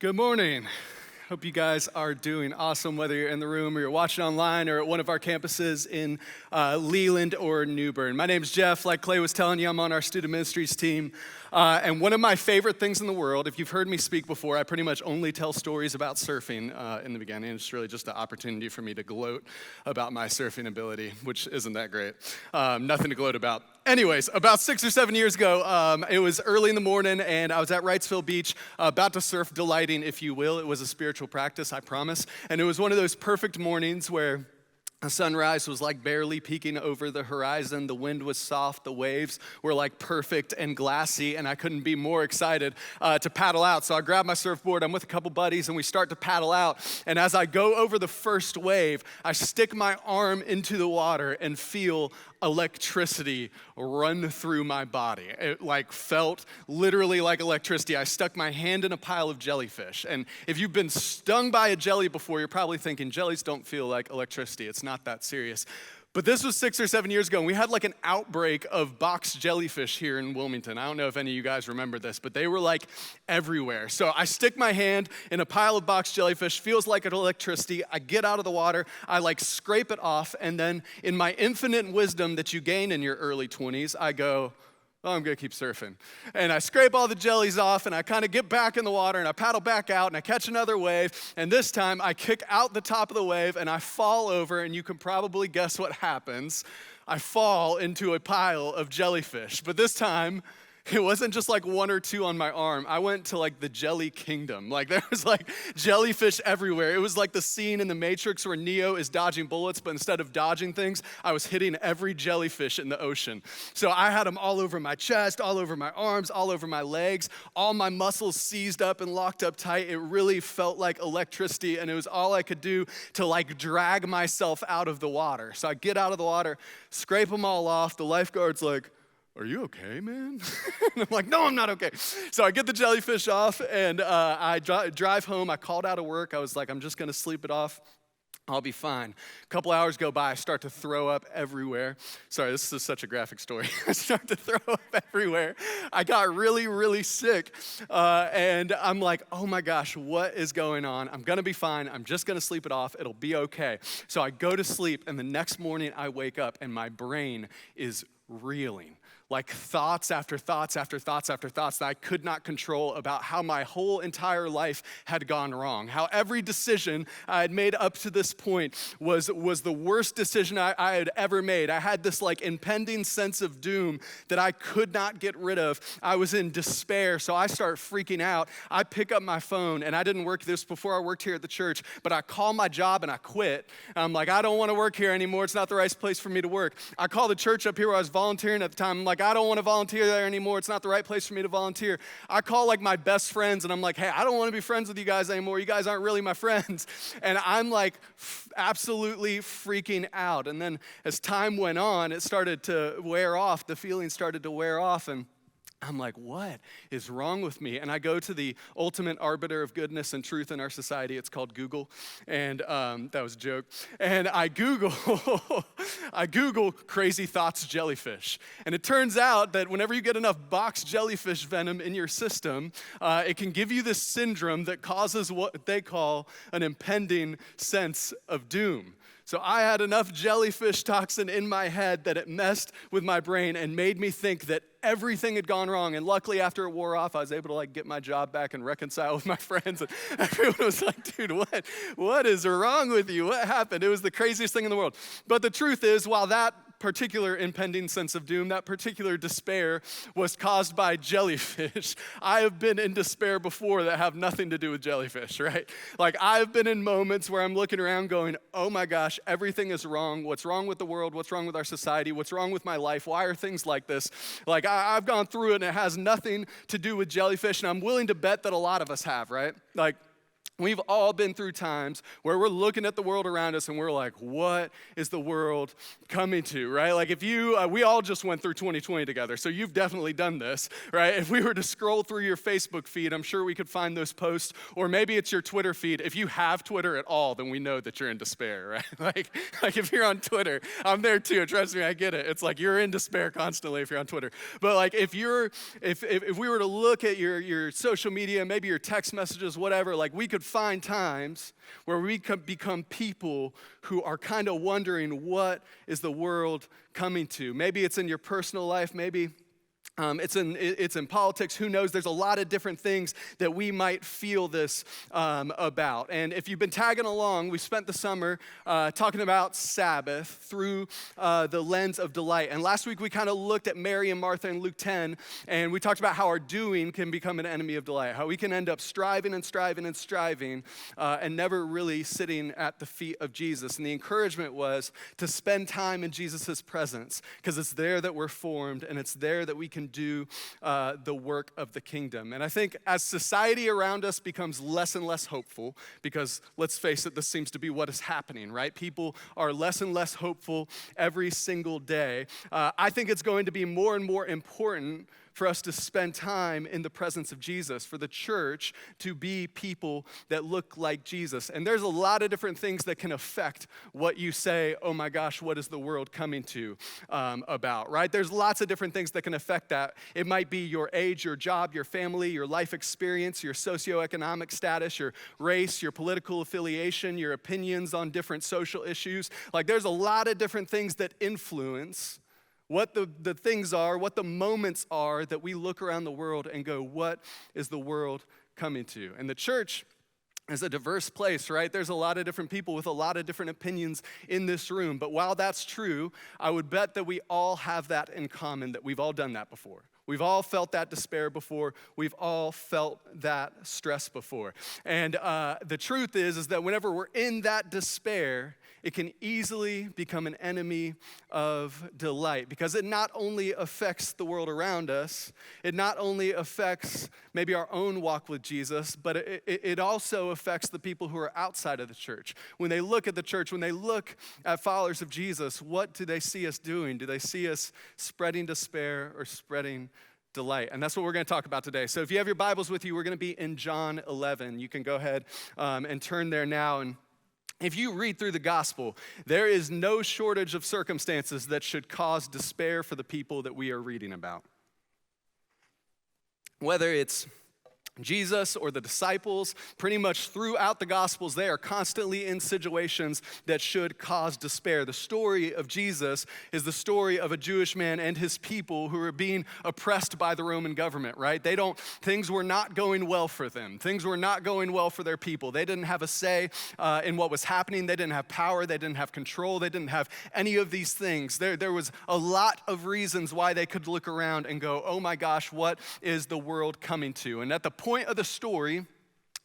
Good morning. Hope you guys are doing awesome, whether you're in the room or you're watching online or at one of our campuses in Leland or New Bern. My name is Geoff. Like Clay was telling you, I'm on our student ministries team. And one of my favorite things in the world, if you've heard me speak before, I pretty much only tell stories about surfing in the beginning. It's really just an opportunity for me to gloat about my surfing ability, which isn't that great. Nothing to gloat about. Anyways, about 6 or 7 years ago, it was early in the morning, and I was at Wrightsville Beach, about to surf, delighting, if you will. It was a spiritual practice, I promise. And it was one of those perfect mornings where the sunrise was like barely peeking over the horizon. The wind was soft. The waves were like perfect and glassy, and I couldn't be more excited to paddle out. So I grab my surfboard. I'm with a couple buddies, and we start to paddle out. And as I go over the first wave, I stick my arm into the water and feel electricity run through my body. It felt literally like electricity. I stuck my hand in a pile of jellyfish. And if you've been stung by a jelly before, you're probably thinking jellies don't feel like electricity. It's not that serious. But this was 6 or 7 years ago, and we had like an outbreak of box jellyfish here in Wilmington. I don't know if any of you guys remember this, but they were like everywhere. So I stick my hand in a pile of box jellyfish, feels like an electricity. I get out of the water, I scrape it off, and then in my infinite wisdom that you gain in your early 20s, I go, oh, I'm gonna keep surfing. And I scrape all the jellies off, and I kind of get back in the water, and I paddle back out, and I catch another wave, and this time I kick out the top of the wave, and I fall over, and you can probably guess what happens. I fall into a pile of jellyfish, but this time, it wasn't just like one or two on my arm. I went to the jelly kingdom. There was jellyfish everywhere. It was like the scene in The Matrix where Neo is dodging bullets, but instead of dodging things, I was hitting every jellyfish in the ocean. So I had them all over my chest, all over my arms, all over my legs, all my muscles seized up and locked up tight. It really felt like electricity, and it was all I could do to drag myself out of the water. So I get out of the water, scrape them all off. The lifeguard's like, are you okay, man? And I'm like, no, I'm not okay. So I get the jellyfish off, and I drive home. I called out of work. I was like, I'm just going to sleep it off. I'll be fine. A couple hours go by. I start to throw up everywhere. Sorry, this is such a graphic story. I start to throw up everywhere. I got really, really sick. And I'm like, oh my gosh, what is going on? I'm going to be fine. I'm just going to sleep it off. It'll be okay. So I go to sleep, and the next morning I wake up, and my brain is reeling. Thoughts after thoughts after thoughts after thoughts that I could not control about how my whole entire life had gone wrong. How every decision I had made up to this point was the worst decision I had ever made. I had this impending sense of doom that I could not get rid of. I was in despair, so I start freaking out. I pick up my phone, and I didn't work this before I worked here at the church, but I call my job and I quit. I'm like, I don't want to work here anymore. It's not the right place for me to work. I call the church up here where I was volunteering at the time. I'm like, I don't want to volunteer there anymore. It's not the right place for me to volunteer. I call my best friends, and I'm like, hey, I don't want to be friends with you guys anymore. You guys aren't really my friends. And I'm absolutely freaking out. And then as time went on, it started to wear off. The feelings started to wear off, and I'm like, what is wrong with me? And I go to the ultimate arbiter of goodness and truth in our society. It's called Google. And that was a joke. And I Google crazy thoughts jellyfish. And it turns out that whenever you get enough box jellyfish venom in your system, it can give you this syndrome that causes what they call an impending sense of doom. So I had enough jellyfish toxin in my head that it messed with my brain and made me think that everything had gone wrong. And luckily, after it wore off, I was able to get my job back and reconcile with my friends. And everyone was like, dude, what is wrong with you? What happened? It was the craziest thing in the world. But the truth is, while that particular impending sense of doom, that particular despair was caused by jellyfish, I have been in despair before that have nothing to do with jellyfish, right? I've been in moments where I'm looking around going, oh my gosh, everything is wrong. What's wrong with the world? What's wrong with our society? What's wrong with my life? Why are things like this? I've gone through it, and it has nothing to do with jellyfish, and I'm willing to bet that a lot of us have, right? We've all been through times where we're looking at the world around us and we're like, what is the world coming to, right? Like if we all just went through 2020 together, so you've definitely done this, right? If we were to scroll through your Facebook feed, I'm sure we could find those posts, or maybe it's your Twitter feed. If you have Twitter at all, then we know that you're in despair, right? Like if you're on Twitter, I'm there too, trust me, I get it. It's like you're in despair constantly if you're on Twitter. But like if we were to look at your social media, maybe your text messages, whatever, like we could find times where we could become people who are kind of wondering, what is the world coming to? Maybe it's in your personal life, maybe it's in politics. Who knows? There's a lot of different things that we might feel this about. And if you've been tagging along, we spent the summer talking about Sabbath through the lens of delight. And last week we kind of looked at Mary and Martha in Luke 10, and we talked about how our doing can become an enemy of delight, how we can end up striving and striving and striving and never really sitting at the feet of Jesus. And the encouragement was to spend time in Jesus' presence, because it's there that we're formed, and it's there that we can do the work of the kingdom. And I think as society around us becomes less and less hopeful, because let's face it, this seems to be what is happening, right? People are less and less hopeful every single day. I think it's going to be more and more important for us to spend time in the presence of Jesus, for the church to be people that look like Jesus. And there's a lot of different things that can affect what you say, oh my gosh, what is the world coming to about, right? There's lots of different things that can affect that. It might be your age, your job, your family, your life experience, your socioeconomic status, your race, your political affiliation, your opinions on different social issues. Like there's a lot of different things that influence what the things are, what the moments are that we look around the world and go, what is the world coming to? And the church is a diverse place, right? There's a lot of different people with a lot of different opinions in this room. But while that's true, I would bet that we all have that in common, that we've all done that before. We've all felt that despair before. We've all felt that stress before. And the truth is that whenever we're in that despair, it can easily become an enemy of delight, because it not only affects the world around us, it not only affects maybe our own walk with Jesus, but it also affects the people who are outside of the church. When they look at the church, when they look at followers of Jesus, what do they see us doing? Do they see us spreading despair or spreading delight? And that's what we're going to talk about today. So if you have your Bibles with you, we're going to be in John 11. You can go ahead and turn there now. And if you read through the gospel, there is no shortage of circumstances that should cause despair for the people that we are reading about. Whether it's Jesus or the disciples, pretty much throughout the Gospels, they are constantly in situations that should cause despair. The story of Jesus is the story of a Jewish man and his people who are being oppressed by the Roman government, right? Things were not going well for them. Things were not going well for their people. They didn't have a say in what was happening. They didn't have power. They didn't have control. They didn't have any of these things. There was a lot of reasons why they could look around and go, oh my gosh, what is the world coming to? And at the point of the story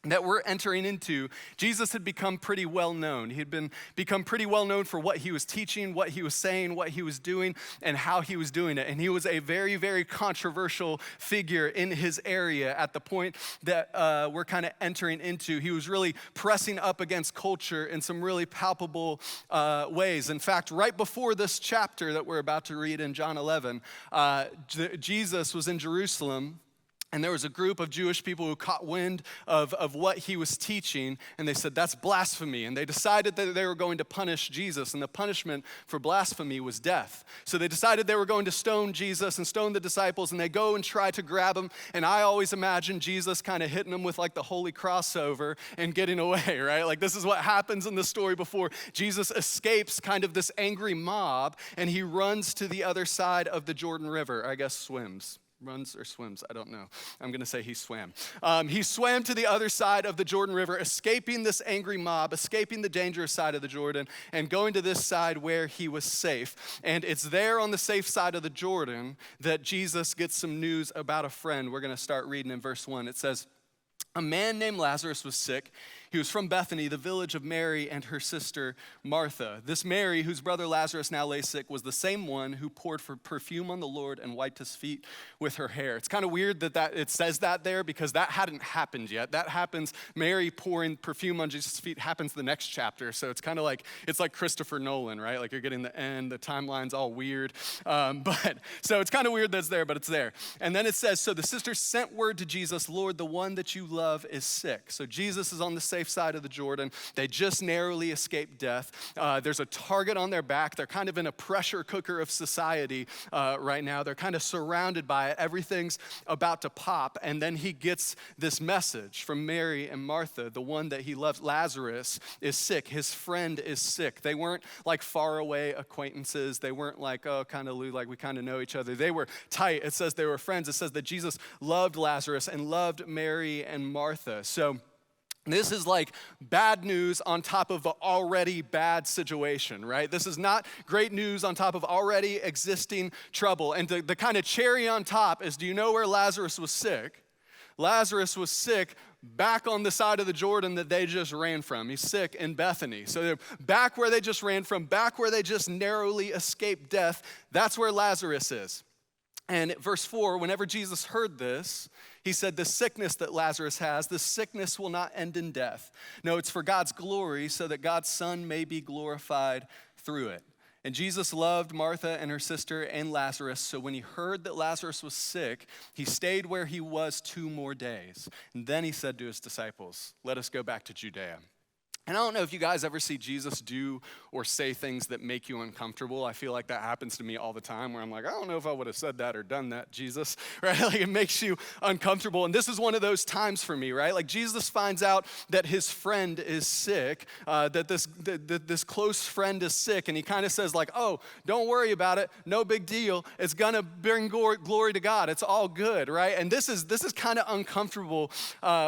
that we're entering into, Jesus had become pretty well known. He had become pretty well known for what he was teaching, what he was saying, what he was doing, and how he was doing it. And he was a very, very controversial figure in his area at the point that we're kind of entering into. He was really pressing up against culture in some really palpable ways. In fact, right before this chapter that we're about to read in John 11, Jesus was in Jerusalem. And there was a group of Jewish people who caught wind of what he was teaching, and they said, that's blasphemy. And they decided that they were going to punish Jesus, and the punishment for blasphemy was death. So they decided they were going to stone Jesus and stone the disciples, and they go and try to grab him. And I always imagine Jesus kind of hitting them with like the holy crossover and getting away, right? Like this is what happens in the story before Jesus escapes kind of this angry mob, and he runs to the other side of the Jordan River, I guess swims. Runs or swims, I don't know. I'm going to say he swam. He swam to the other side of the Jordan River, escaping this angry mob, escaping the dangerous side of the Jordan, and going to this side where he was safe. And it's there on the safe side of the Jordan that Jesus gets some news about a friend. We're going to start reading in verse 1. It says, a man named Lazarus was sick. He was from Bethany, the village of Mary and her sister Martha. This Mary, whose brother Lazarus now lay sick, was the same one who poured for perfume on the Lord and wiped his feet with her hair. It's kind of weird that it says that there because that hadn't happened yet. That happens, Mary pouring perfume on Jesus' feet happens the next chapter. So it's kind of like, it's like Christopher Nolan, right? Like you're getting the end, the timeline's all weird. So it's kind of weird that it's there, but it's there. And then it says, so the sisters sent word to Jesus, Lord, the one that you love is sick. So Jesus is on the safe side of the Jordan. They just narrowly escaped death. There's a target on their back. They're kind of in a pressure cooker of society right now. They're kind of surrounded by it. Everything's about to pop. And then he gets this message from Mary and Martha, the one that he loves. Lazarus is sick. His friend is sick. They weren't like far away acquaintances. They weren't like, oh, kind of like we kind of know each other. They were tight. It says they were friends. It says that Jesus loved Lazarus and loved Mary and Martha. So this is like bad news on top of an already bad situation, right? This is not great news on top of already existing trouble. And the kind of cherry on top is, do you know where Lazarus was sick? Lazarus was sick back on the side of the Jordan that they just ran from. He's sick in Bethany. So they're back where they just ran from, back where they just narrowly escaped death. That's where Lazarus is. And verse 4, whenever Jesus heard this, he said, the sickness that Lazarus has, the sickness will not end in death. No, it's for God's glory, so that God's Son may be glorified through it. And Jesus loved Martha and her sister and Lazarus, so when he heard that Lazarus was sick, he stayed where he was 2 more days. And then he said to his disciples, let us go back to Judea. And I don't know if you guys ever see Jesus do or say things that make you uncomfortable. I feel like that happens to me all the time where I'm like, I don't know if I would have said that or done that, Jesus, right? Like it makes you uncomfortable. And this is one of those times for me, right? Like Jesus finds out that his friend is sick, that this close friend is sick. And he kind of says like, oh, don't worry about it. No big deal. It's going to bring glory to God. It's all good, right? And this is kind of uncomfortable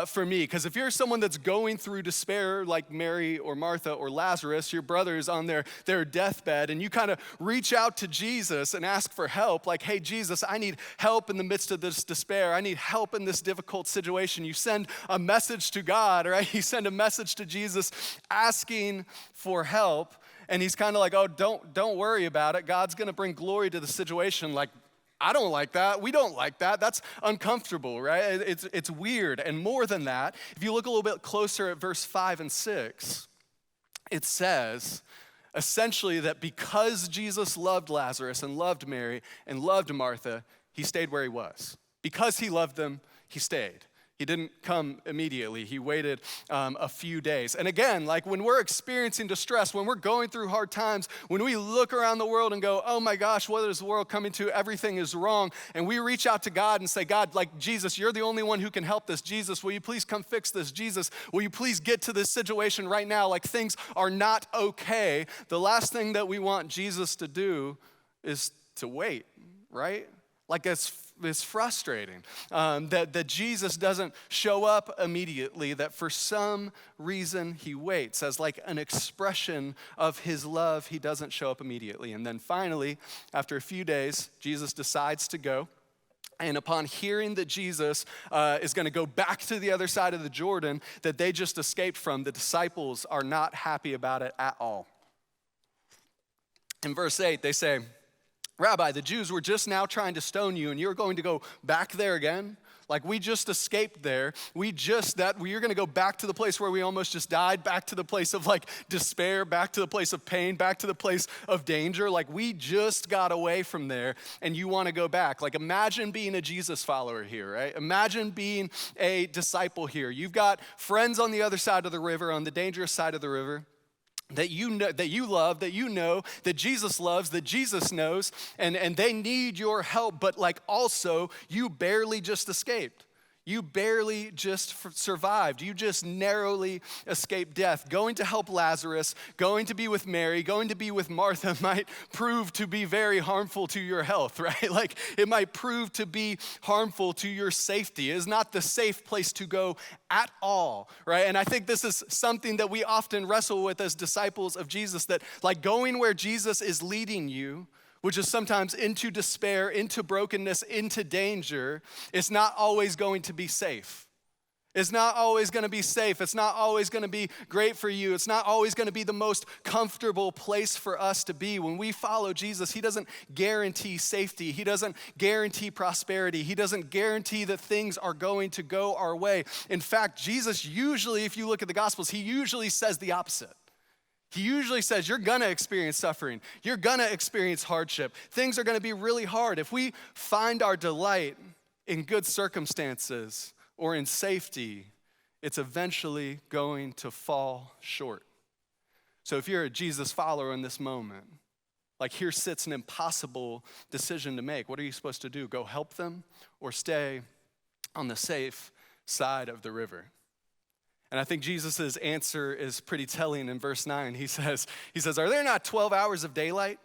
for me because if you're someone that's going through despair like Mary or Martha or Lazarus, your brother's on their deathbed, and you kind of reach out to Jesus and ask for help, like, hey, Jesus, I need help in the midst of this despair. I need help in this difficult situation. You send a message to God, right? You send a message to Jesus asking for help, and he's kind of like, oh, don't worry about it. God's going to bring glory to the situation. Like, I don't like that. We don't like that. That's uncomfortable, right? It's weird. And more than that, if you look a little bit closer at verse 5 and 6, it says essentially that because Jesus loved Lazarus and loved Mary and loved Martha, he stayed where he was. Because he loved them, he stayed. He didn't come immediately. He waited a few days. And again, like when we're experiencing distress, when we're going through hard times, when we look around the world and go, oh my gosh, what is the world coming to? Everything is wrong. And we reach out to God and say, God, like Jesus, you're the only one who can help this. Jesus, will you please come fix this? Jesus, will you please get to this situation right now? Like things are not okay. The last thing that we want Jesus to do is to wait, right? Like it's frustrating that Jesus doesn't show up immediately, that for some reason he waits. As like an expression of his love, he doesn't show up immediately. And then finally, after a few days, Jesus decides to go. And upon hearing that Jesus is going to go back to the other side of the Jordan that they just escaped from, the disciples are not happy about it at all. In verse 8, they say, Rabbi, the Jews were just now trying to stone you, and you're going to go back there again? Like we just escaped there. You're going to go back to the place where we almost just died, back to the place of like despair, back to the place of pain, back to the place of danger. Like we just got away from there, and you want to go back. Like imagine being a Jesus follower here, right? Imagine being a disciple here. You've got friends on the other side of the river, on the dangerous side of the river, that you know, that you love, that you know, that Jesus loves, that Jesus knows, and they need your help, but like also you barely just escaped. You barely just survived. You just narrowly escaped death. Going to help Lazarus, going to be with Mary, going to be with Martha might prove to be very harmful to your health, right? Like it might prove to be harmful to your safety. It is not the safe place to go at all, right? And I think this is something that we often wrestle with as disciples of Jesus, that like going where Jesus is leading you, which is sometimes into despair, into brokenness, into danger, is not always going to be safe. It's not always going to be safe. It's not always going to be great for you. It's not always going to be the most comfortable place for us to be. When we follow Jesus, he doesn't guarantee safety. He doesn't guarantee prosperity. He doesn't guarantee that things are going to go our way. In fact, Jesus usually, if you look at the Gospels, he usually says the opposite. He usually says, you're going to experience suffering. You're going to experience hardship. Things are going to be really hard. If we find our delight in good circumstances or in safety, it's eventually going to fall short. So if you're a Jesus follower in this moment, like here sits an impossible decision to make. What are you supposed to do? Go help them or stay on the safe side of the river? And I think Jesus' answer is pretty telling in verse 9. He says, are there not 12 hours of daylight?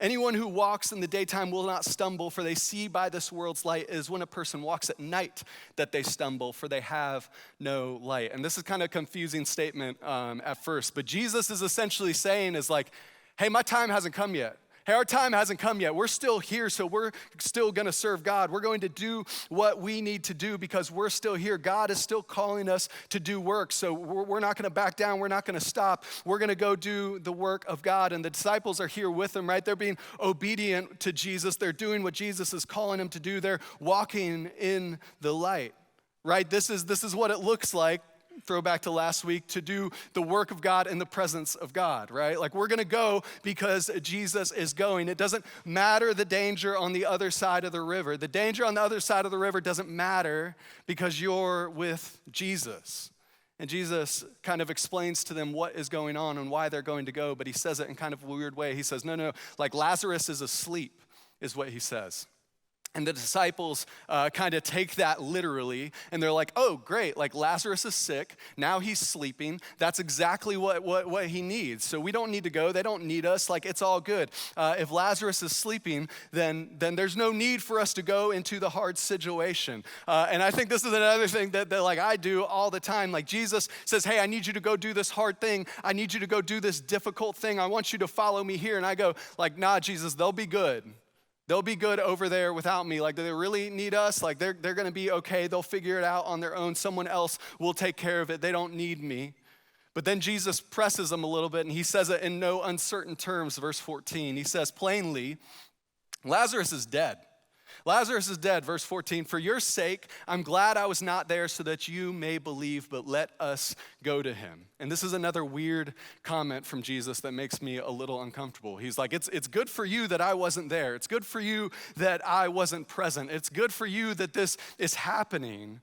Anyone who walks in the daytime will not stumble, for they see by this world's light. It is when a person walks at night that they stumble, for they have no light. And this is kind of a confusing statement at first, but Jesus is essentially saying is like, hey, my time hasn't come yet. Hey, our time hasn't come yet. We're still here, so we're still going to serve God. We're going to do what we need to do because we're still here. God is still calling us to do work, so we're not going to back down. We're not going to stop. We're going to go do the work of God, and the disciples are here with him, right? They're being obedient to Jesus. They're doing what Jesus is calling them to do. They're walking in the light, right? This is what it looks like. Throwback to last week, to do the work of God in the presence of God, right? Like we're gonna go because Jesus is going. It doesn't matter the danger on the other side of the river. The danger on the other side of the river doesn't matter because you're with Jesus. And Jesus kind of explains to them what is going on and why they're going to go, but he says it in kind of a weird way. He says, no, like Lazarus is asleep, is what he says. And the disciples kind of take that literally, and they're like, oh, great, like Lazarus is sick, now he's sleeping. That's exactly what he needs. So we don't need to go, they don't need us, like it's all good. If Lazarus is sleeping, then there's no need for us to go into the hard situation. And I think this is another thing that like I do all the time. Like Jesus says, hey, I need you to go do this hard thing. I need you to go do this difficult thing. I want you to follow me here. And I go like, nah, Jesus, they'll be good. They'll be good over there without me. Like, do they really need us? Like, they're going to be okay. They'll figure it out on their own. Someone else will take care of it. They don't need me. But then Jesus presses them a little bit, and he says it in no uncertain terms, verse 14. He says plainly, Lazarus is dead. Lazarus is dead, verse 14. For your sake, I'm glad I was not there so that you may believe, but let us go to him. And this is another weird comment from Jesus that makes me a little uncomfortable. He's like, it's good for you that I wasn't there. It's good for you that I wasn't present. It's good for you that this is happening.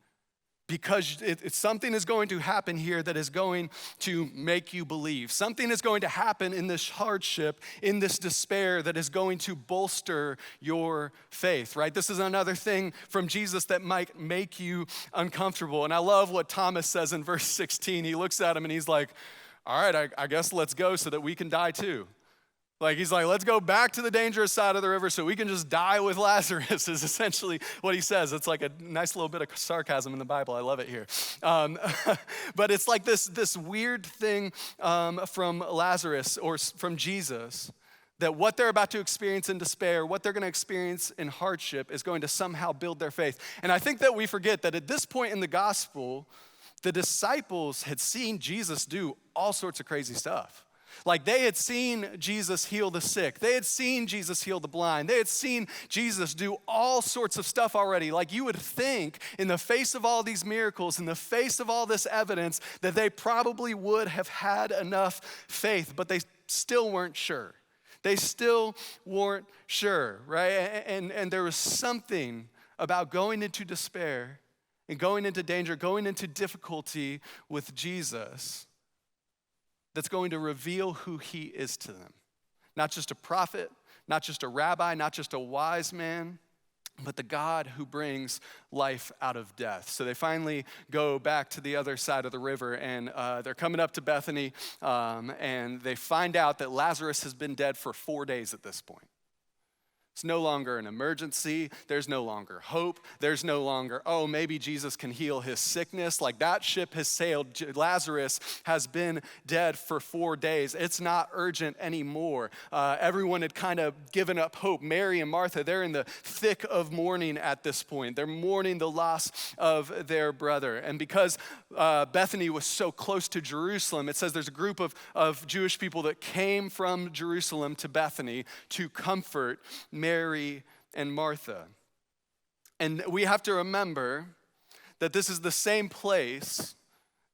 Because something is going to happen here that is going to make you believe. Something is going to happen in this hardship, in this despair that is going to bolster your faith, right? This is another thing from Jesus that might make you uncomfortable. And I love what Thomas says in verse 16. He looks at him and he's like, all right, I guess let's go so that we can die too. Like he's like, let's go back to the dangerous side of the river so we can just die with Lazarus is essentially what he says. It's like a nice little bit of sarcasm in the Bible. I love it here. But it's like this weird thing from Lazarus or from Jesus that what they're about to experience in despair, what they're going to experience in hardship is going to somehow build their faith. And I think that we forget that at this point in the gospel, the disciples had seen Jesus do all sorts of crazy stuff. Like they had seen Jesus heal the sick. They had seen Jesus heal the blind. They had seen Jesus do all sorts of stuff already. Like you would think in the face of all these miracles, in the face of all this evidence, that they probably would have had enough faith, but they still weren't sure. They still weren't sure, right? And there was something about going into despair and going into danger, going into difficulty with Jesus that's going to reveal who he is to them. Not just a prophet, not just a rabbi, not just a wise man, but the God who brings life out of death. So they finally go back to the other side of the river, and they're coming up to Bethany, and they find out that Lazarus has been dead for 4 days at this point. It's no longer an emergency. There's no longer hope. There's no longer, oh, maybe Jesus can heal his sickness. Like that ship has sailed. Lazarus has been dead for 4 days. It's not urgent anymore. Everyone had kind of given up hope. Mary and Martha, they're in the thick of mourning at this point. They're mourning the loss of their brother. And because Bethany was so close to Jerusalem, it says there's a group of Jewish people that came from Jerusalem to Bethany to comfort Mary and Martha. And we have to remember that this is the same place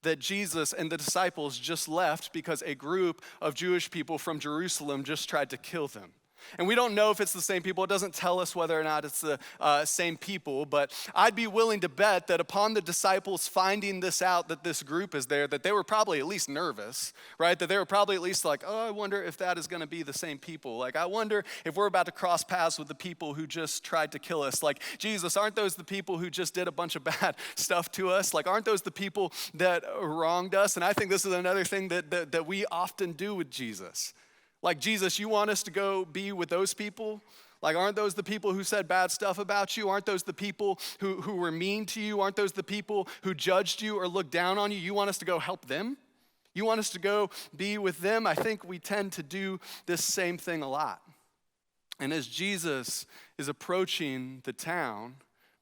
that Jesus and the disciples just left because a group of Jewish people from Jerusalem just tried to kill them. And we don't know if it's the same people. It doesn't tell us whether or not it's the same people, but I'd be willing to bet that upon the disciples finding this out, that this group is there, that they were probably at least nervous, right? That they were probably at least like, oh, I wonder if that is going to be the same people. Like, I wonder if we're about to cross paths with the people who just tried to kill us. Like, Jesus, aren't those the people who just did a bunch of bad stuff to us? Like, aren't those the people that wronged us? And I think this is another thing that we often do with Jesus. Like, Jesus, you want us to go be with those people? Like, aren't those the people who said bad stuff about you? Aren't those the people who were mean to you? Aren't those the people who judged you or looked down on you? You want us to go help them? You want us to go be with them? I think we tend to do this same thing a lot. And as Jesus is approaching the town,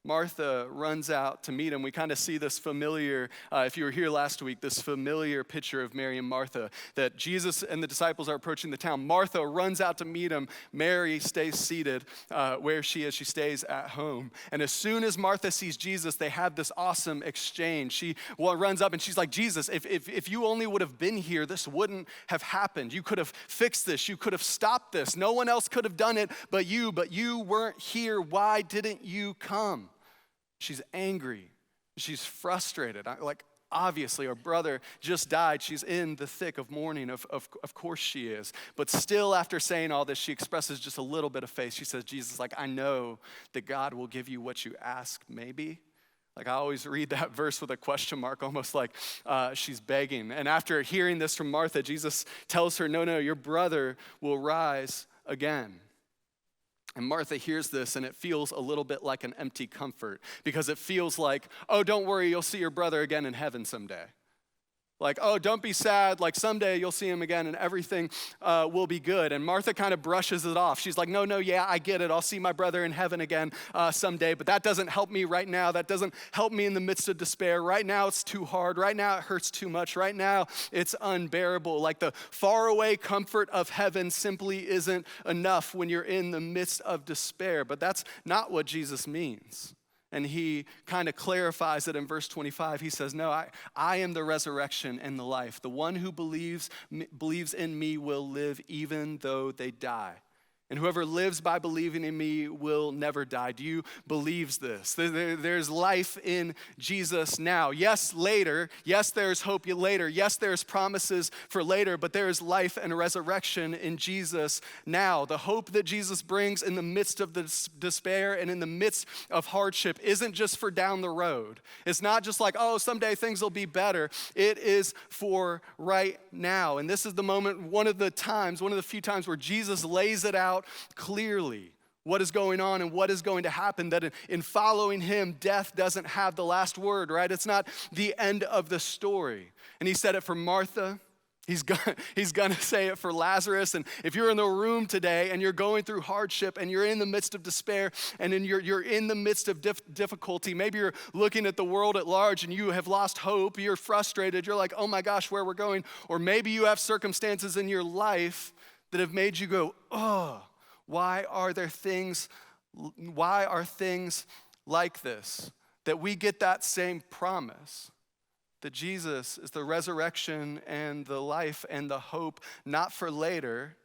Martha runs out to meet him. We kind of see this familiar, if you were here last week, this familiar picture of Mary and Martha, that Jesus and the disciples are approaching the town. Martha runs out to meet him. Mary stays seated where she is. She stays at home. And as soon as Martha sees Jesus, they have this awesome exchange. She runs up and she's like, Jesus, if you only would have been here, this wouldn't have happened. You could have fixed this. You could have stopped this. No one else could have done it but you weren't here. Why didn't you come? She's angry. She's frustrated. Like, obviously, her brother just died. She's in the thick of mourning. Of course she is. But still, after saying all this, she expresses just a little bit of faith. She says, Jesus, like, I know that God will give you what you ask, maybe. Like, I always read that verse with a question mark, almost like she's begging. And after hearing this from Martha, Jesus tells her, no, your brother will rise again. And Martha hears this, and it feels a little bit like an empty comfort, because it feels like, oh, don't worry, you'll see your brother again in heaven someday. Like, oh, don't be sad. Like, someday you'll see him again and everything will be good. And Martha kind of brushes it off. She's like, no, yeah, I get it. I'll see my brother in heaven again someday. But that doesn't help me right now. That doesn't help me in the midst of despair. Right now it's too hard. Right now it hurts too much. Right now it's unbearable. Like, the faraway comfort of heaven simply isn't enough when you're in the midst of despair. But that's not what Jesus means. And he kind of clarifies it in verse 25. He says, no, I am the resurrection and the life. The one who believes in me will live even though they die. And whoever lives by believing in me will never die. Do you believe this? There's life in Jesus now. Yes, later. Yes, there's hope later. Yes, there's promises for later, but there is life and resurrection in Jesus now. The hope that Jesus brings in the midst of the despair and in the midst of hardship isn't just for down the road. It's not just like, oh, someday things will be better. It is for right now. And this is the moment, one of the few times where Jesus lays it out clearly what is going on and what is going to happen, that in following him, death doesn't have the last word, right? It's not the end of the story. And he said it for Martha. He's gonna say it for Lazarus. And if you're in the room today and you're going through hardship and you're in the midst of despair and you're in the midst of difficulty, maybe you're looking at the world at large and you have lost hope, you're frustrated, you're like, oh my gosh, where we're going. Or maybe you have circumstances in your life that have made you go, oh, why are things like this? That we get that same promise, that Jesus is the resurrection and the life and the hope, not for later,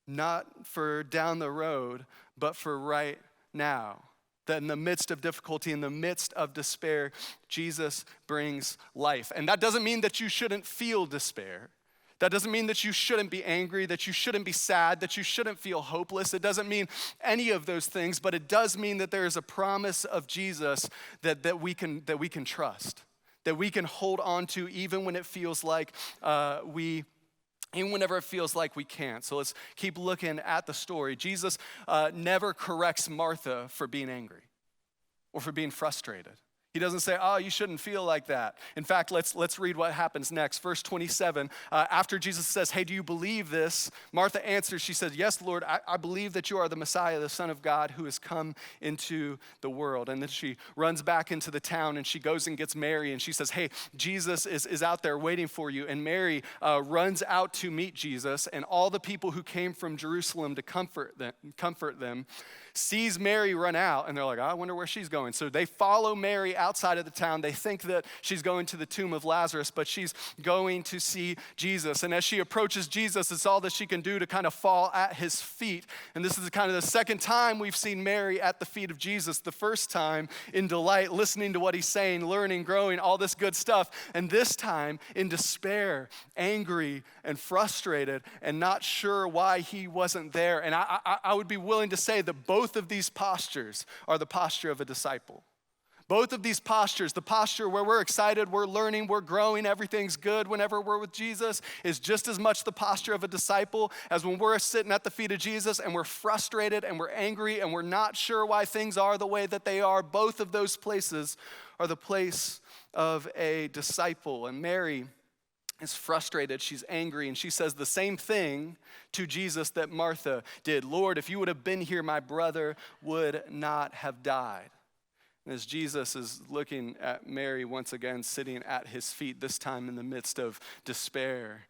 not for down the road, but for right now. That in the midst of difficulty, in the midst of despair, Jesus brings life. And that doesn't mean that you shouldn't feel despair. That doesn't mean that you shouldn't be angry, that you shouldn't be sad, that you shouldn't feel hopeless. It doesn't mean any of those things, but it does mean that there is a promise of Jesus that we can trust, that we can hold on to even when it feels like we even whenever it feels like we can't. So let's keep looking at the story. Jesus never corrects Martha for being angry or for being frustrated. He doesn't say, oh, you shouldn't feel like that. In fact, let's read what happens next. Verse 27, after Jesus says, hey, do you believe this? Martha answers, she says, yes, Lord, I believe that you are the Messiah, the Son of God, who has come into the world. And then she runs back into the town and she goes and gets Mary and she says, hey, Jesus is out there waiting for you. And Mary runs out to meet Jesus, and all the people who came from Jerusalem to comfort them sees Mary run out, and they're like, I wonder where she's going. So they follow Mary outside of the town. They think that she's going to the tomb of Lazarus, but she's going to see Jesus. And as she approaches Jesus, it's all that she can do to kind of fall at his feet. And this is kind of the second time we've seen Mary at the feet of Jesus. The first time in delight, listening to what he's saying, learning, growing, all this good stuff. And this time in despair, angry and frustrated and not sure why he wasn't there. And I would be willing to say that both of these postures are the posture of a disciple. Both of these postures, the posture where we're excited, we're learning, we're growing, everything's good whenever we're with Jesus, is just as much the posture of a disciple as when we're sitting at the feet of Jesus and we're frustrated and we're angry and we're not sure why things are the way that they are. Both of those places are the place of a disciple. And Mary is frustrated, she's angry, and she says the same thing to Jesus that Martha did. Lord, if you would have been here, my brother would not have died. And as Jesus is looking at Mary once again, sitting at his feet, this time in the midst of despair,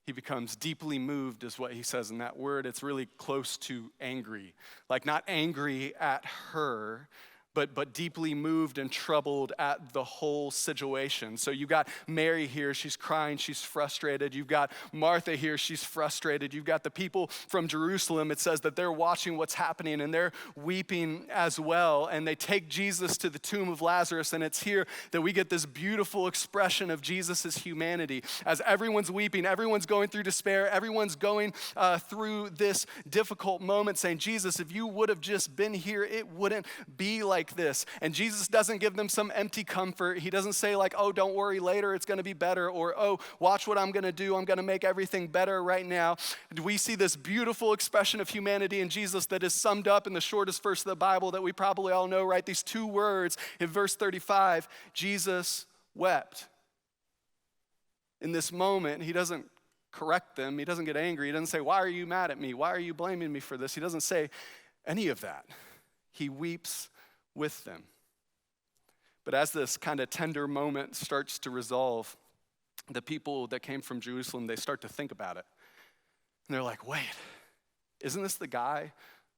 he becomes deeply moved, is what he says in that word. It's really close to angry. Like not angry at her, but deeply moved and troubled at the whole situation. So you got Mary here, she's crying, she's frustrated. You've got Martha here, she's frustrated. You've got the people from Jerusalem, it says that they're watching what's happening and they're weeping as well. And they take Jesus to the tomb of Lazarus, and it's here that we get this beautiful expression of Jesus' humanity. As everyone's weeping, everyone's going through despair, everyone's going through this difficult moment, saying, Jesus, if you would have just been here, it wouldn't be like this. And Jesus doesn't give them some empty comfort. He doesn't say like, oh, don't worry, later it's going to be better, or oh, watch what I'm going to do. I'm going to make everything better right now. We see this beautiful expression of humanity in Jesus that is summed up in the shortest verse of the Bible that we probably all know, right? These two words in verse 35, Jesus wept. In this moment, he doesn't correct them. He doesn't get angry. He doesn't say, why are you mad at me? Why are you blaming me for this? He doesn't say any of that. He weeps with them. But as this kind of tender moment starts to resolve, the people that came from Jerusalem, they start to think about it. And they're like, wait, isn't this the guy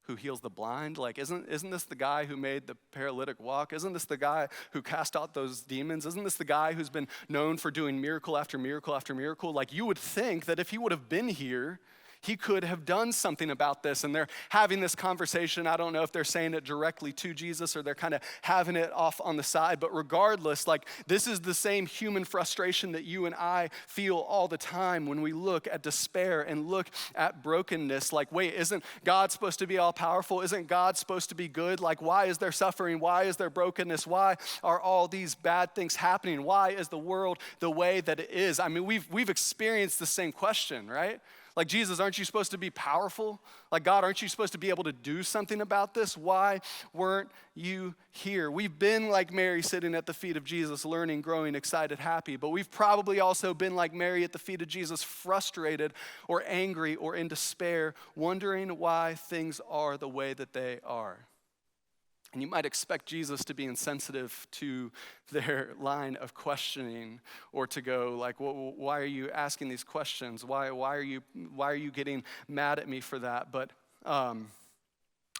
who heals the blind? Like, isn't this the guy who made the paralytic walk? Isn't this the guy who cast out those demons? Isn't this the guy who's been known for doing miracle after miracle after miracle? Like, you would think that if he would have been here, he could have done something about this. And they're having this conversation. I don't know if they're saying it directly to Jesus or they're kind of having it off on the side. But regardless, like, this is the same human frustration that you and I feel all the time when we look at despair and look at brokenness. Like, wait, isn't God supposed to be all powerful? Isn't God supposed to be good? Like, why is there suffering? Why is there brokenness? Why are all these bad things happening? Why is the world the way that it is? I mean, we've experienced the same question, right? Like, Jesus, aren't you supposed to be powerful? Like, God, aren't you supposed to be able to do something about this? Why weren't you here? We've been like Mary sitting at the feet of Jesus, learning, growing, excited, happy. But we've probably also been like Mary at the feet of Jesus, frustrated or angry or in despair, wondering why things are the way that they are. And you might expect Jesus to be insensitive to their line of questioning, or to go like, well, why are you asking these questions? Why are you getting mad at me for that? But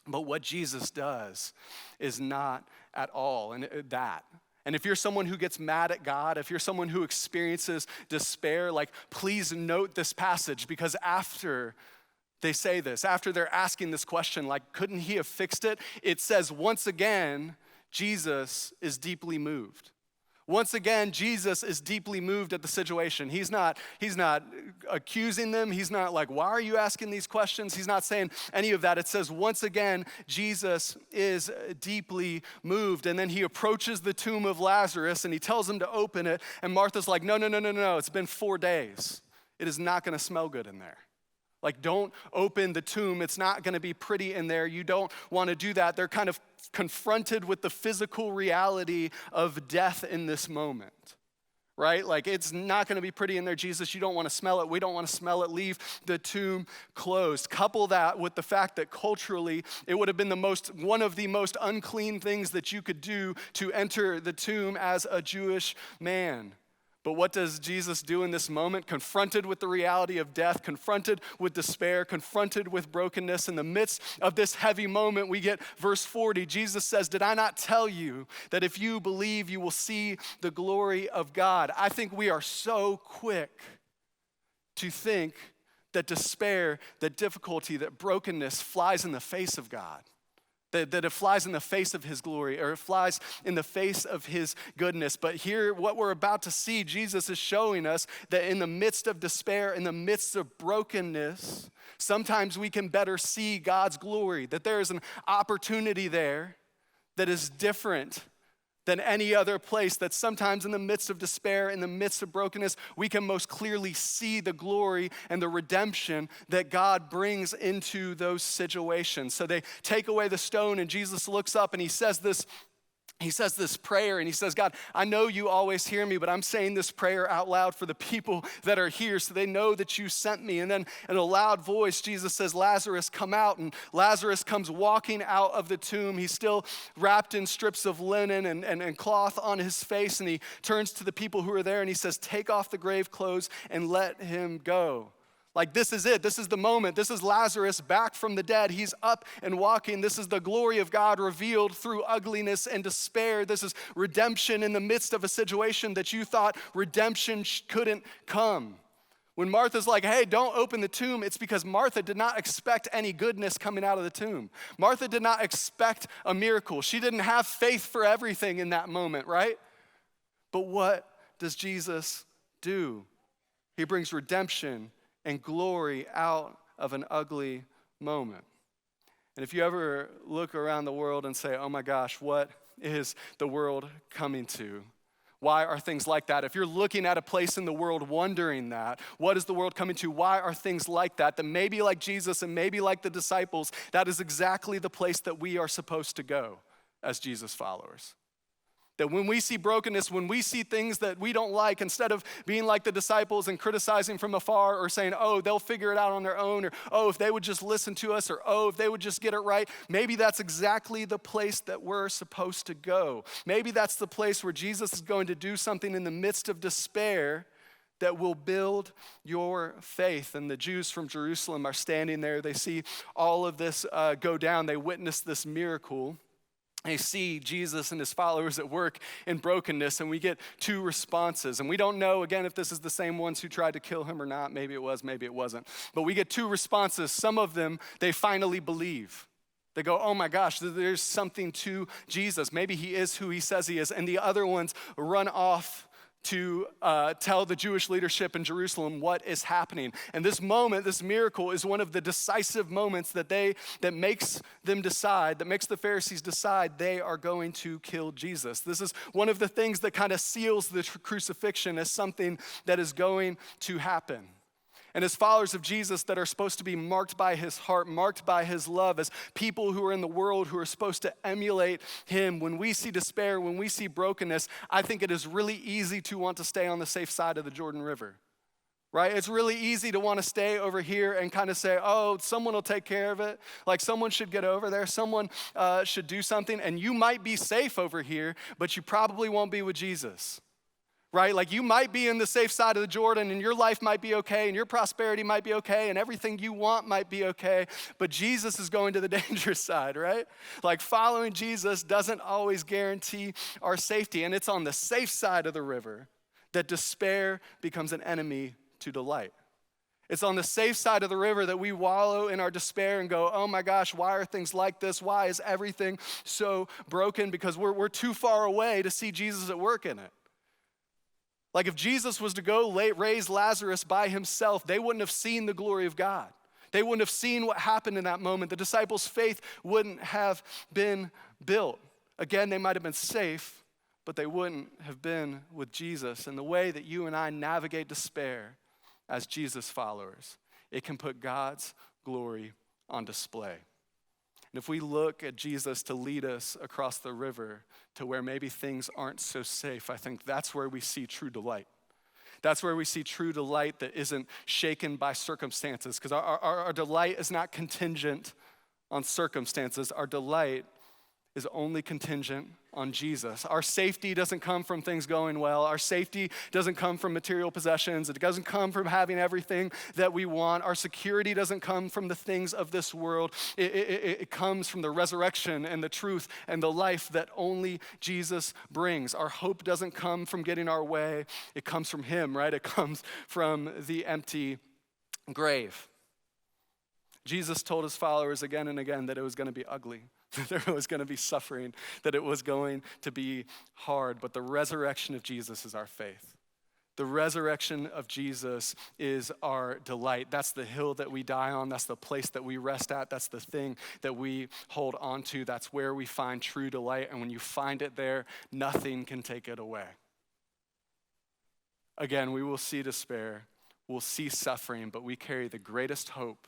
what Jesus does is not at all that. And if you're someone who gets mad at God, if you're someone who experiences despair, like, please note this passage, because after they say this, after they're asking this question, like, couldn't he have fixed it? It says, once again, Jesus is deeply moved. Once again, Jesus is deeply moved at the situation. He's not accusing them. He's not like, why are you asking these questions? He's not saying any of that. It says, once again, Jesus is deeply moved. And then he approaches the tomb of Lazarus and he tells them to open it. And Martha's like, no. It's been 4 days. it is not going to smell good in there. Like, don't open the tomb. It's not going to be pretty in there. You don't want to do that. They're kind of confronted with the physical reality of death in this moment, right? Like, it's not going to be pretty in there, Jesus. You don't want to smell it. We don't want to smell it. Leave the tomb closed. Couple that with the fact that culturally, it would have been one of the most unclean things that you could do to enter the tomb as a Jewish man. But what does Jesus do in this moment? Confronted with the reality of death, confronted with despair, confronted with brokenness. In the midst of this heavy moment, we get verse 40. Jesus says, "Did I not tell you that if you believe, you will see the glory of God?" I think we are so quick to think that despair, that difficulty, that brokenness flies in the face of God. That it flies in the face of his glory, or it flies in the face of his goodness. But here, what we're about to see, Jesus is showing us that in the midst of despair, in the midst of brokenness, sometimes we can better see God's glory, that there is an opportunity there that is different than any other place, that sometimes in the midst of despair, in the midst of brokenness, we can most clearly see the glory and the redemption that God brings into those situations. So they take away the stone, and Jesus looks up and he says this prayer, and he says, "God, I know you always hear me, but I'm saying this prayer out loud for the people that are here so they know that you sent me." And then in a loud voice, Jesus says, "Lazarus, come out." And Lazarus comes walking out of the tomb. He's still wrapped in strips of linen and cloth on his face. And he turns to the people who are there and he says, "Take off the grave clothes and let him go." Like, this is it. This is the moment. This is Lazarus back from the dead. He's up and walking. This is the glory of God revealed through ugliness and despair. This is redemption in the midst of a situation that you thought redemption couldn't come. When Martha's like, "Hey, don't open the tomb," it's because Martha did not expect any goodness coming out of the tomb. Martha did not expect a miracle. She didn't have faith for everything in that moment, right? But what does Jesus do? He brings redemption and glory out of an ugly moment. And if you ever look around the world and say, "Oh my gosh, what is the world coming to? Why are things like that?" If you're looking at a place in the world wondering that, what is the world coming to? Why are things like that? Then maybe like Jesus and maybe like the disciples, that is exactly the place that we are supposed to go as Jesus followers. That when we see brokenness, when we see things that we don't like, instead of being like the disciples and criticizing from afar or saying, "Oh, they'll figure it out on their own," or "Oh, if they would just listen to us," or "Oh, if they would just get it right," maybe that's exactly the place that we're supposed to go. Maybe that's the place where Jesus is going to do something in the midst of despair that will build your faith. And the Jews from Jerusalem are standing there. They see all of this go down. They witness this miracle. They see Jesus and his followers at work in brokenness, and we get two responses. And we don't know, again, if this is the same ones who tried to kill him or not. Maybe it was, maybe it wasn't. But we get two responses. Some of them, they finally believe. They go, "Oh my gosh, there's something to Jesus. Maybe he is who he says he is." And the other ones run off to tell the Jewish leadership in Jerusalem what is happening. And this moment, this miracle, is one of the decisive moments that makes the Pharisees decide they are going to kill Jesus. This is one of the things that kind of seals the crucifixion as something that is going to happen. And as followers of Jesus that are supposed to be marked by his heart, marked by his love, as people who are in the world who are supposed to emulate him, when we see despair, when we see brokenness, I think it is really easy to want to stay on the safe side of the Jordan River, right? It's really easy to want to stay over here and kind of say, "Oh, someone will take care of it. Like, someone should get over there. Someone should do something." And you might be safe over here, but you probably won't be with Jesus. Right? Like, you might be in the safe side of the Jordan and your life might be okay and your prosperity might be okay and everything you want might be okay, but Jesus is going to the dangerous side, right? Like, following Jesus doesn't always guarantee our safety, and it's on the safe side of the river that despair becomes an enemy to delight. It's on the safe side of the river that we wallow in our despair and go, "Oh my gosh, why are things like this? Why is everything so broken?" Because we're too far away to see Jesus at work in it. Like, if Jesus was to go raise Lazarus by himself, they wouldn't have seen the glory of God. They wouldn't have seen what happened in that moment. The disciples' faith wouldn't have been built. Again, they might have been safe, but they wouldn't have been with Jesus. And the way that you and I navigate despair as Jesus followers, it can put God's glory on display. And if we look at Jesus to lead us across the river to where maybe things aren't so safe, I think that's where we see true delight. That's where we see true delight that isn't shaken by circumstances, because our delight is not contingent on circumstances. Our delight is only contingent on Jesus. Our safety doesn't come from things going well. Our safety doesn't come from material possessions. It doesn't come from having everything that we want. Our security doesn't come from the things of this world. It comes from the resurrection and the truth and the life that only Jesus brings. Our hope doesn't come from getting our way. It comes from him, right? It comes from the empty grave. Jesus told his followers again and again that it was going to be ugly, that there was going to be suffering, that it was going to be hard. But the resurrection of Jesus is our faith. The resurrection of Jesus is our delight. That's the hill that we die on. That's the place that we rest at. That's the thing that we hold on to. That's where we find true delight. And when you find it there, nothing can take it away. Again, we will see despair. We'll see suffering, but we carry the greatest hope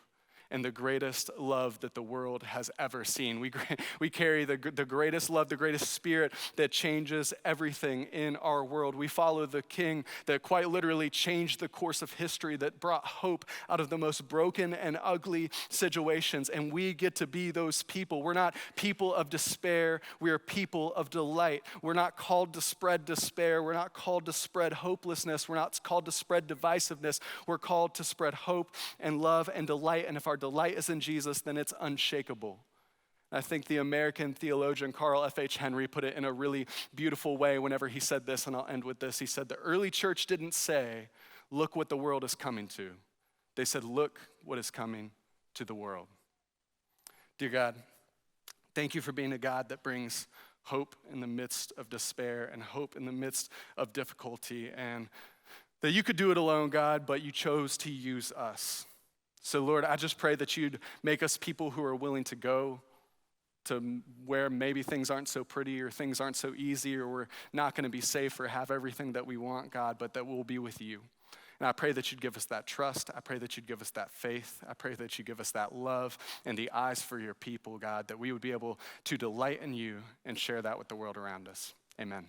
and the greatest love that the world has ever seen. We carry the greatest love, the greatest spirit that changes everything in our world. We follow the King that quite literally changed the course of history, that brought hope out of the most broken and ugly situations, and we get to be those people. We're not people of despair, we are people of delight. We're not called to spread despair, we're not called to spread hopelessness, we're not called to spread divisiveness, we're called to spread hope and love and delight, and if our delight is in Jesus, then it's unshakable. I think the American theologian Carl F.H. Henry put it in a really beautiful way whenever he said this, and I'll end with this. He said, the early church didn't say, look what the world is coming to. They said, look what is coming to the world. Dear God, thank you for being a God that brings hope in the midst of despair and hope in the midst of difficulty, and that you could do it alone, God, but you chose to use us. So Lord, I just pray that you'd make us people who are willing to go to where maybe things aren't so pretty or things aren't so easy or we're not going to be safe or have everything that we want, God, but that we'll be with you. And I pray that you'd give us that trust. I pray that you'd give us that faith. I pray that you'd give us that love and the eyes for your people, God, that we would be able to delight in you and share that with the world around us. Amen.